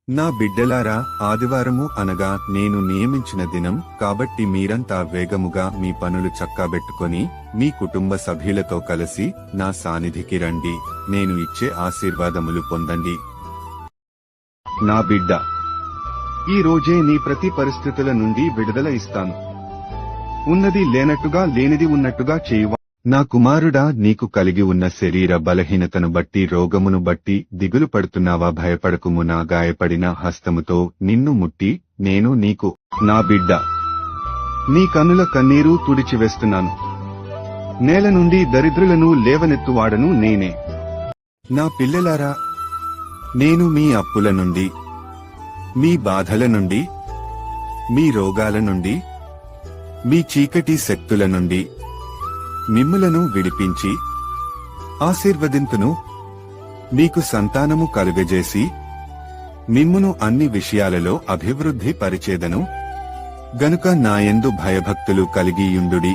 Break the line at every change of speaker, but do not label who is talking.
నా బిడ్డలారా, ఆదివారము అనగా నేను నియమించిన దినం కాబట్టి మీరంతా వేగముగా మీ పనులు చక్కబెట్టుకొని మీ కుటుంబ సభ్యులతో కలిసి నా సాన్నిధికి రండి. నేను ఇచ్చే ఆశీర్వాదములు పొందండి. నా బిడ్డ, ఈ రోజే నీ ప్రతి పరిస్థితుల నుండి విడుదల ఇస్తాను. ఉన్నది లేనట్టుగా లేనిది ఉన్నట్టుగా చేయువా. నా కుమారుడా, నీకు కలిగి ఉన్న శరీర బలహీనతను బట్టి రోగమును బట్టి దిగులు పడుతున్నావా? భయపడకుము. నా గాయపడిన హస్తముతో నిన్ను ముట్టి నేను నీకు నా బిడ్డ నీ కన్నుల కన్నీరు తుడిచివేస్తున్నాను. నేల నుండి దరిద్రులను లేవనెత్తువాడను నేనే. నా పిల్లలారా, నేను మీ అప్పుల నుండి, మీ బాధల నుండి, మీ రోగాల నుండి, మీ చీకటి శక్తుల నుండి మిమ్ములను విడిపించి ఆశీర్వదింతును. మీకు సంతానము కలుగజేసి మిమ్మును అన్ని విషయాలలో అభివృద్ధి పరిచేదను. గనుక నాయందు భయభక్తులు కలిగియుండుడి.